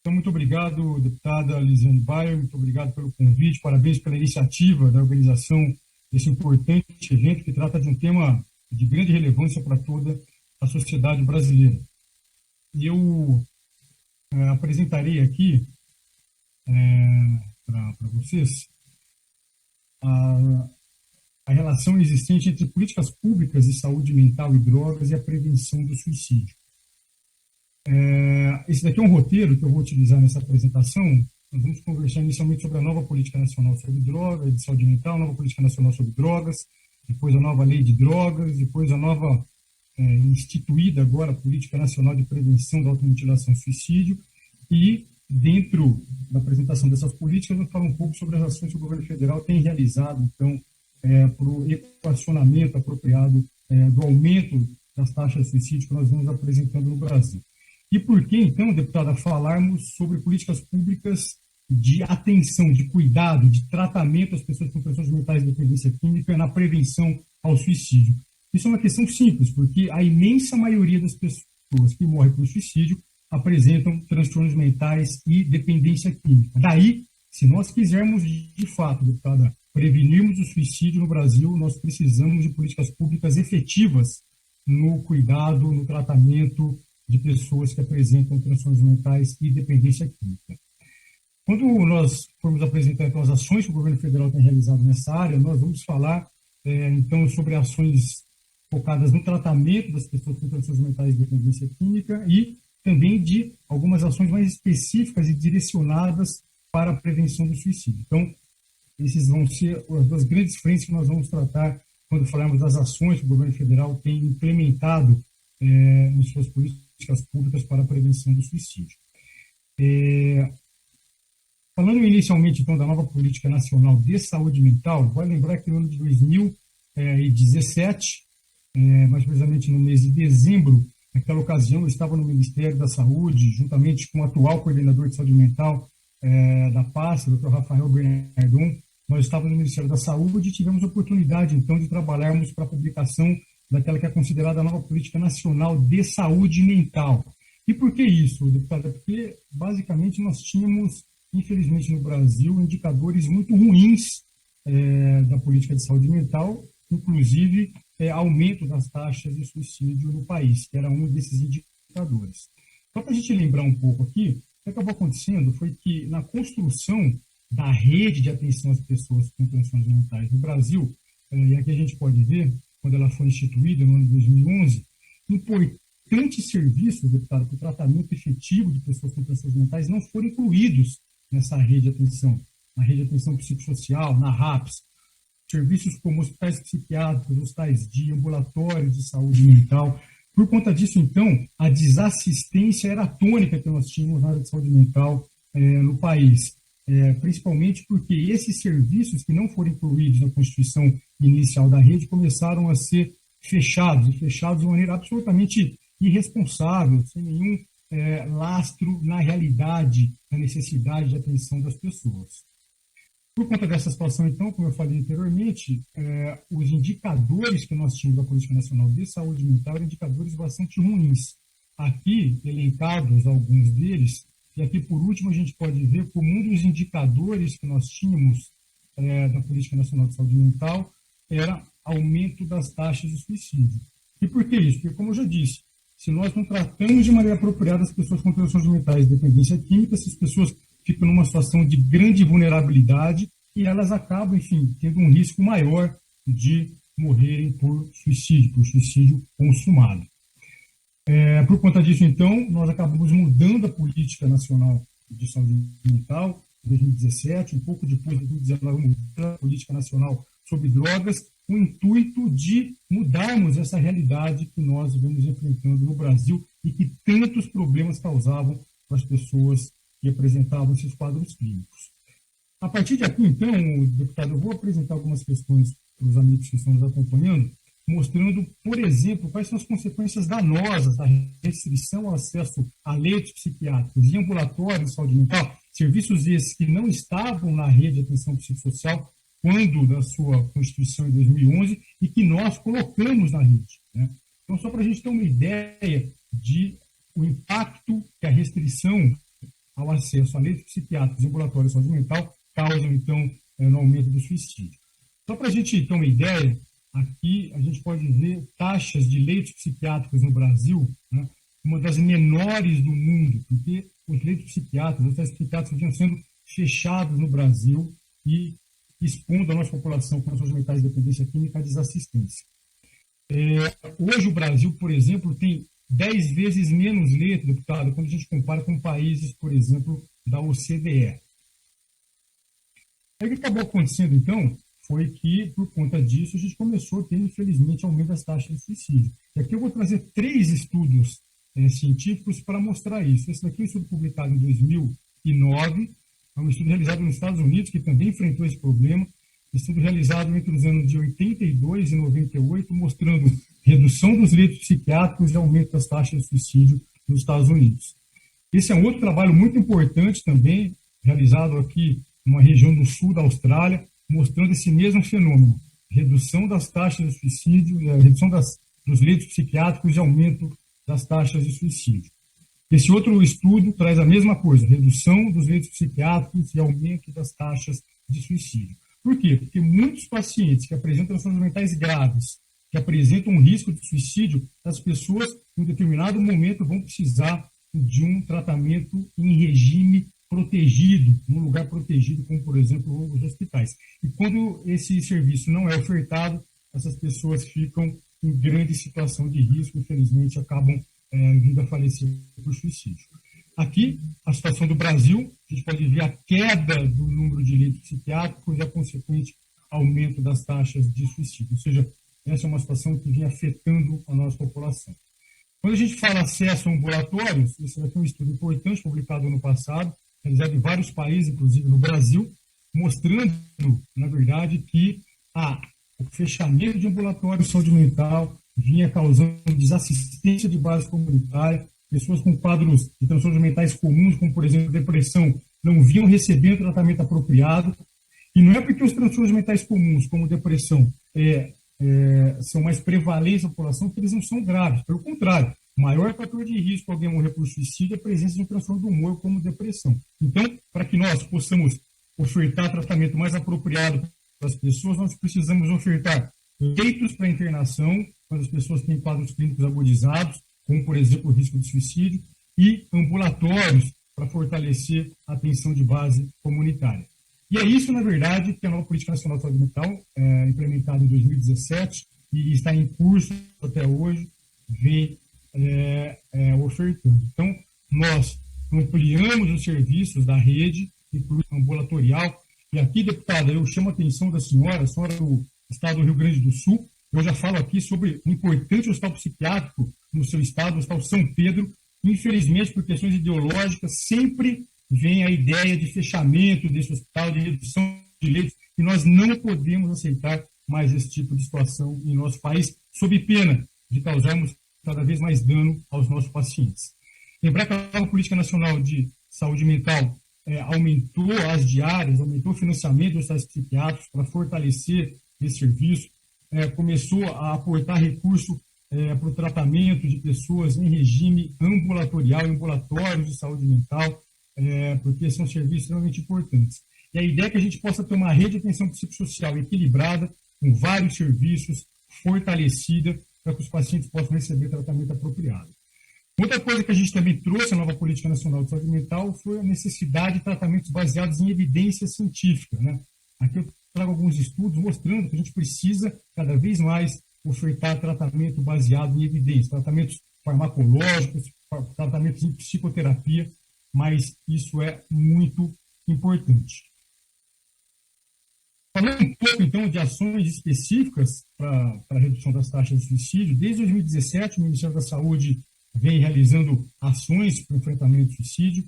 Então, muito obrigado, deputada Lisiane Bayer, muito obrigado pelo convite, parabéns pela iniciativa da organização desse importante evento que trata de um tema de grande relevância para toda a sociedade brasileira. E eu apresentarei aqui para vocês a, a relação existente entre políticas públicas de saúde mental e drogas e a prevenção do suicídio. Esse daqui é um roteiro que eu vou utilizar nessa apresentação. Nós vamos conversar inicialmente sobre a nova Política Nacional sobre Drogas, de Saúde Mental, a nova Política Nacional sobre Drogas, depois a nova Lei de Drogas, depois a nova instituída agora Política Nacional de Prevenção da Automutilação e Suicídio, e dentro da apresentação dessas políticas, eu vou falar um pouco sobre as ações que o governo federal tem realizado, então, para o equacionamento apropriado do aumento das taxas de suicídio que nós vamos apresentando no Brasil. E por que, então, deputada, falarmos sobre políticas públicas de atenção, de cuidado, de tratamento às pessoas com transtornos mentais de dependência química na prevenção ao suicídio? Isso é uma questão simples, porque a imensa maioria das pessoas que morrem por suicídio apresentam transtornos mentais e dependência química. Daí, se nós quisermos, de fato, deputada, prevenirmos o suicídio no Brasil, nós precisamos de políticas públicas efetivas no cuidado, no tratamento de pessoas que apresentam transtornos mentais e dependência química. Quando nós formos apresentar então, as ações que o governo federal tem realizado nessa área, nós vamos falar, então, sobre ações focadas no tratamento das pessoas com transtornos mentais e dependência química e também de algumas ações mais específicas e direcionadas para a prevenção do suicídio. Então, esses vão ser as duas grandes frentes que nós vamos tratar quando falarmos das ações que o governo federal tem implementado em suas políticas públicas para a prevenção do suicídio. Falando inicialmente, então, da nova Política Nacional de Saúde Mental, vale lembrar que no ano de 2017, mais precisamente no mês de dezembro, naquela ocasião eu estava no Ministério da Saúde, juntamente com o atual coordenador de saúde mental da pasta, o Dr. Rafael Bernardon. Nós estávamos no Ministério da Saúde e tivemos a oportunidade, então, de trabalharmos para a publicação daquela que é considerada a nova Política Nacional de Saúde Mental. E por que isso, deputada? Porque, basicamente, nós tínhamos, infelizmente, no Brasil, indicadores muito ruins da política de saúde mental, inclusive aumento das taxas de suicídio no país, que era um desses indicadores. Só para a gente lembrar um pouco aqui, o que acabou acontecendo foi que na construção da rede de atenção às pessoas com transtornos mentais no Brasil, e aqui a gente pode ver, quando ela foi instituída no ano de 2011, importantes serviços, deputado, para o tratamento efetivo de pessoas com transtornos mentais não foram incluídos nessa rede de atenção, na rede de atenção psicossocial, na RAPS, serviços como hospitais psiquiátricos, hospitais de ambulatórios de saúde mental. Por conta disso, então, a desassistência era a tônica que nós tínhamos na área de saúde mental no país, principalmente porque esses serviços que não foram incluídos na constituição inicial da rede começaram a ser fechados de maneira absolutamente irresponsável, sem nenhum lastro na realidade, na necessidade de atenção das pessoas. Por conta dessa situação, então, como eu falei anteriormente, os indicadores que nós tínhamos da Política Nacional de Saúde Mental eram indicadores bastante ruins. Aqui, elencados alguns deles, e aqui, por último, a gente pode ver como um dos indicadores que nós tínhamos da Política Nacional de Saúde Mental era aumento das taxas de suicídio. E por que isso? Porque, como eu já disse, se nós não tratamos de maneira apropriada as pessoas com transtornos mentais de dependência química, essas pessoas ficam numa situação de grande vulnerabilidade e elas acabam, enfim, tendo um risco maior de morrerem por suicídio consumado. Por conta disso, então, nós acabamos mudando a Política Nacional de Saúde Mental em 2017, um pouco depois de 2019, mudando a Política Nacional sobre Drogas, com o intuito de mudarmos essa realidade que nós vemos enfrentando no Brasil e que tantos problemas causavam para as pessoas que apresentavam esses quadros clínicos. A partir de aqui, então, deputado, eu vou apresentar algumas questões para os amigos que estão nos acompanhando, mostrando, por exemplo, quais são as consequências danosas da restrição ao acesso a leitos psiquiátricos e ambulatórios de saúde mental, serviços esses que não estavam na rede de atenção psicossocial quando da sua constituição em 2011 e que nós colocamos na rede, né? Então, só para a gente ter uma ideia de o impacto que a restrição ao acesso a leitos psiquiátricos e ambulatórios de saúde mental causam, então, no aumento do suicídio. Só para a gente ter uma ideia, aqui a gente pode ver taxas de leitos psiquiátricos no Brasil, né, uma das menores do mundo, porque os leitos psiquiátricos, os hospitais psiquiátricos vinham sendo fechados no Brasil e expondo a nossa população com transtornos mentais de dependência química à desassistência. Hoje o Brasil, por exemplo, tem 10 vezes menos leitos, deputado, quando a gente compara com países, por exemplo, da OCDE. Aí o que acabou acontecendo, então, foi que, por conta disso, a gente começou a ter, infelizmente, aumento das taxas de suicídio. E aqui eu vou trazer 3 estudos científicos para mostrar isso. Esse daqui é um estudo publicado em 2009, é um estudo realizado nos Estados Unidos, que também enfrentou esse problema, estudo realizado entre os anos de 82 e 98, mostrando redução dos leitos psiquiátricos e aumento das taxas de suicídio nos Estados Unidos. Esse é um outro trabalho muito importante também, realizado aqui numa região do sul da Austrália, mostrando esse mesmo fenômeno, redução das taxas de suicídio, redução dos leitos psiquiátricos e aumento das taxas de suicídio. Esse outro estudo traz a mesma coisa, redução dos leitos psiquiátricos e aumento das taxas de suicídio. Por quê? Porque muitos pacientes que apresentam transtornos mentais graves, que apresentam um risco de suicídio, as pessoas, em um determinado momento, vão precisar de um tratamento em regime protegido, num lugar protegido, como, por exemplo, os hospitais. E quando esse serviço não é ofertado, essas pessoas ficam em grande situação de risco, infelizmente, acabam vindo a falecer por suicídio. Aqui, a situação do Brasil, a gente pode ver a queda do número de leitos psiquiátricos e a consequente aumento das taxas de suicídio. Ou seja, essa é uma situação que vem afetando a nossa população. Quando a gente fala acesso a ambulatórios, esse aqui é um estudo importante, publicado ano passado, realizado em vários países, inclusive no Brasil, mostrando, na verdade, que o fechamento de ambulatórios de saúde mental vinha causando desassistência de base comunitária, pessoas com quadros de transtornos mentais comuns, como, por exemplo, depressão, não vinham recebendo tratamento apropriado. E não é porque os transtornos mentais comuns, como depressão, são mais prevalentes na população, que eles não são graves. Pelo contrário, o maior fator de risco para alguém morrer por suicídio é a presença de um transtorno do humor, como depressão. Então, para que nós possamos ofertar tratamento mais apropriado para as pessoas, nós precisamos ofertar leitos para internação, quando as pessoas têm quadros clínicos agudizados, como, por exemplo, o risco de suicídio, e ambulatórios para fortalecer a atenção de base comunitária. E é isso, na verdade, que a nova Política Nacional de Saúde Mental, implementada em 2017 e está em curso até hoje, vem ofertando. Então, nós ampliamos os serviços da rede, incluindo ambulatorial. E aqui, deputada, eu chamo a atenção da senhora, a senhora do estado do Rio Grande do Sul. Eu já falo aqui sobre o importante hospital psiquiátrico no seu estado, o Hospital São Pedro. Infelizmente, por questões ideológicas, sempre vem a ideia de fechamento desse hospital, de redução de leitos, e nós não podemos aceitar mais esse tipo de situação em nosso país, sob pena de causarmos cada vez mais dano aos nossos pacientes. Lembrar que a nova Política Nacional de Saúde Mental aumentou as diárias, aumentou o financiamento dos hospitais psiquiátricos para fortalecer esse serviço, começou a aportar recurso para o tratamento de pessoas em regime ambulatorial, ambulatórios de saúde mental, porque são serviços extremamente importantes. E a ideia é que a gente possa ter uma rede de atenção psicossocial equilibrada, com vários serviços, fortalecida, para que os pacientes possam receber tratamento apropriado. Outra coisa que a gente também trouxe à nova Política Nacional de Saúde Mental foi a necessidade de tratamentos baseados em evidência científica, né? Aqui eu trago alguns estudos mostrando que a gente precisa cada vez mais ofertar tratamento baseado em evidência, tratamentos farmacológicos, tratamentos em psicoterapia, mas isso é muito importante. Falando um pouco, então, de ações específicas para a redução das taxas de suicídio, desde 2017, o Ministério da Saúde vem realizando ações para o enfrentamento do suicídio.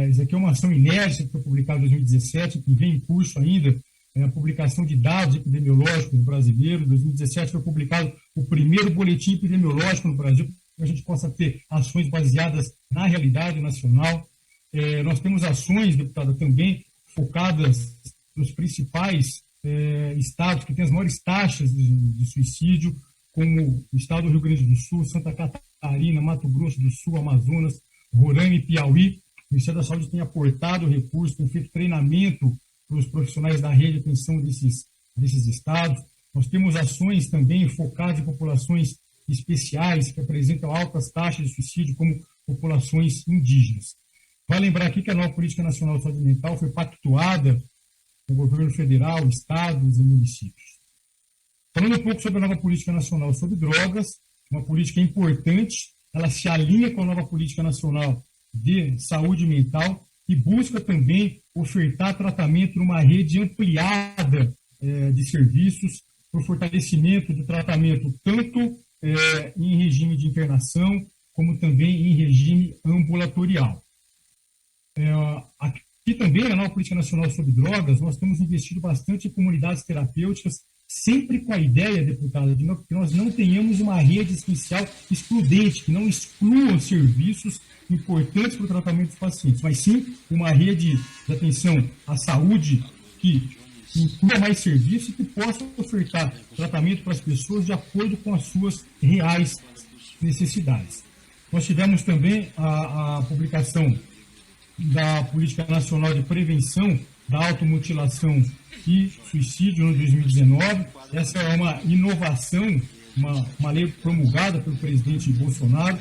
Isso aqui é uma ação inédita que foi publicada em 2017, que vem em curso ainda, a publicação de dados epidemiológicos brasileiros. Em 2017 foi publicado o primeiro boletim epidemiológico no Brasil, para que a gente possa ter ações baseadas na realidade nacional. Nós temos ações, deputada, também focadas nos principais estados que têm as maiores taxas de suicídio, como o estado do Rio Grande do Sul, Santa Catarina, Mato Grosso do Sul, Amazonas, Roraima e Piauí. Ministério da Saúde tem aportado recursos, tem feito treinamento para os profissionais da rede de atenção desses estados. Nós temos ações também focadas em populações especiais que apresentam altas taxas de suicídio, como populações indígenas. Vale lembrar aqui que a nova Política Nacional de Saúde Mental foi pactuada com o governo federal, estados e municípios. Falando um pouco sobre a nova Política Nacional sobre Drogas, uma política importante, ela se alinha com a nova Política Nacional de Saúde Mental e busca também ofertar tratamento numa rede ampliada de serviços para o fortalecimento do tratamento tanto em regime de internação como também em regime ambulatorial. Aqui também, na nova Política Nacional sobre Drogas, nós temos investido bastante em comunidades terapêuticas, sempre com a ideia, deputada, de que nós não tenhamos uma rede essencial excludente, que não exclua os serviços importantes para o tratamento dos pacientes, mas sim uma rede de atenção à saúde que inclua mais serviços e que possa ofertar tratamento para as pessoas de acordo com as suas reais necessidades. Nós tivemos também a publicação da Política Nacional de Prevenção da Automutilação e Suicídio, no 2019. Essa é uma inovação, uma lei promulgada pelo presidente Bolsonaro,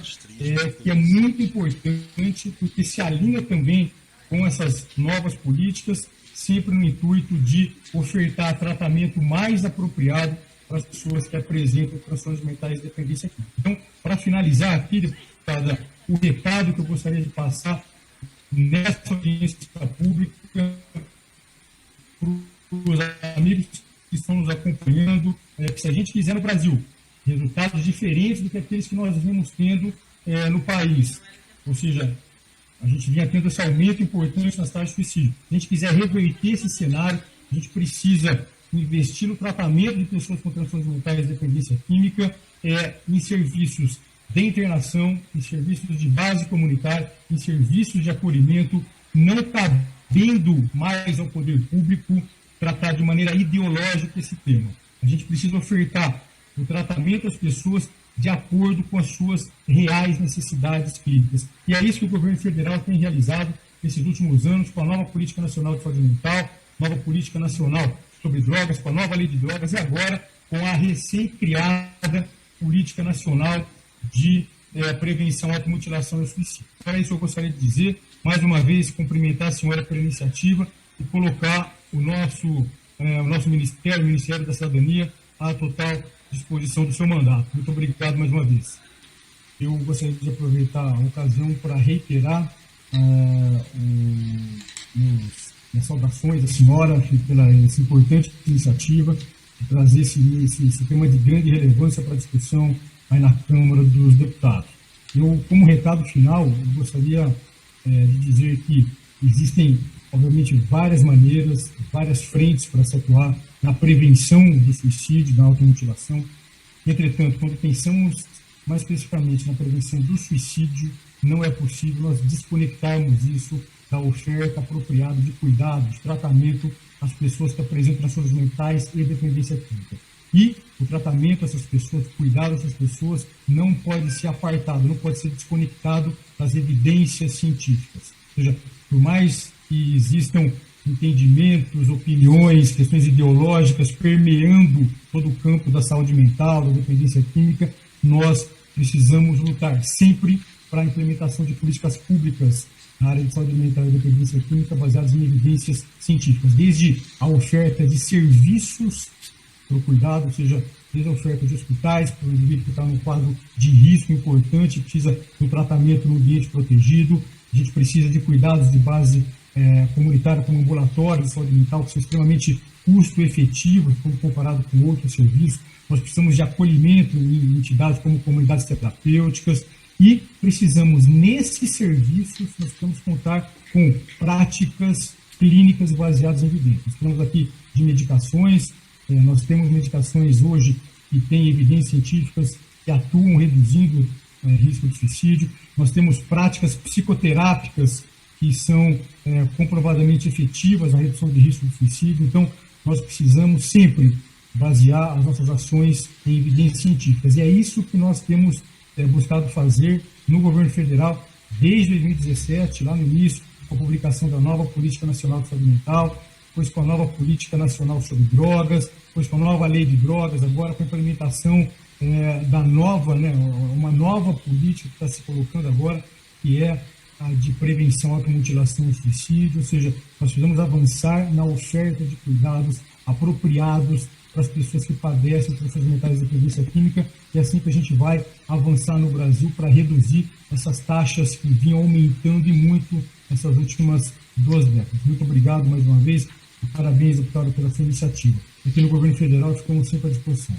que é muito importante, porque se alinha também com essas novas políticas, sempre no intuito de ofertar tratamento mais apropriado para as pessoas que apresentam transtornos mentais de dependência química. Então, para finalizar aqui, deputada, o recado que eu gostaria de passar nessa audiência pública para os amigos que estão nos acompanhando, que se a gente quiser no Brasil resultados diferentes do que aqueles que nós vimos tendo no país, ou seja, a gente vinha tendo esse aumento importante nas taxas de suicídio. Se a gente quiser reverter esse cenário, a gente precisa investir no tratamento de pessoas com transtornos mentais de dependência química, em serviços de internação, em serviços de base comunitária, em serviços de acolhimento, não cabendo mais ao poder público tratar de maneira ideológica esse tema. A gente precisa ofertar o tratamento às pessoas de acordo com as suas reais necessidades clínicas. E é isso que o governo federal tem realizado nesses últimos anos com a nova Política Nacional de Saúde Mental, nova Política Nacional sobre Drogas, com a nova Lei de Drogas e agora com a recém-criada Política Nacional de Prevenção à Automutilação e Suicídio. Então é isso que eu gostaria de dizer. Mais uma vez, cumprimentar a senhora pela iniciativa e colocar o nosso Ministério, o Ministério da Cidadania, à total disposição do seu mandato. Muito obrigado mais uma vez. Eu gostaria de aproveitar a ocasião para reiterar minhas saudações à senhora pela essa importante iniciativa de trazer esse tema de grande relevância para a discussão aí na Câmara dos Deputados. Eu, como recado final, eu gostaria de dizer que existem, obviamente, várias maneiras, várias frentes para se atuar na prevenção do suicídio, da automutilação. Entretanto, quando pensamos mais especificamente na prevenção do suicídio, não é possível nós desconectarmos isso da oferta apropriada de cuidado, de tratamento às pessoas que apresentam transtornos mentais e dependência química. E o tratamento dessas pessoas, o cuidado dessas pessoas não pode ser apartado, não pode ser desconectado das evidências científicas. Ou seja, por mais que existam entendimentos, opiniões, questões ideológicas permeando todo o campo da saúde mental, da dependência química, nós precisamos lutar sempre para a implementação de políticas públicas na área de saúde mental e dependência química baseadas em evidências científicas, desde a oferta de serviços para o cuidado, ou seja, desde a oferta de hospitais para o indivíduo que está num quadro de risco importante, precisa do tratamento no ambiente protegido, a gente precisa de cuidados de base comunitária como ambulatórios de saúde mental, que são extremamente custo-efetivos quando comparado com outros serviços. Nós precisamos de acolhimento em entidades como comunidades terapêuticas e precisamos, nesses serviços, nós precisamos contar com práticas clínicas baseadas em evidências. Falamos aqui de medicações, nós temos medicações hoje que têm evidências científicas que atuam reduzindo risco de suicídio. Nós temos práticas psicoterápicas que são comprovadamente efetivas na redução de risco de suicídio. Então, nós precisamos sempre basear as nossas ações em evidências científicas. E é isso que nós temos buscado fazer no governo federal, desde 2017, lá no início, com a publicação da nova Política Nacional de Saúde Mental, depois com a nova Política Nacional sobre Drogas, depois com a nova Lei de Drogas, agora com a implementação da nova, né, uma nova política que está se colocando agora, que é a de prevenção à automutilação e suicídio, ou seja, nós precisamos avançar na oferta de cuidados apropriados para as pessoas que padecem transtornos mentais e dependência química, e é assim que a gente vai avançar no Brasil para reduzir essas taxas que vinham aumentando e muito nessas últimas 2 décadas. Muito obrigado mais uma vez e parabéns, deputado, pela sua iniciativa. Aqui no Governo Federal ficamos sempre à disposição.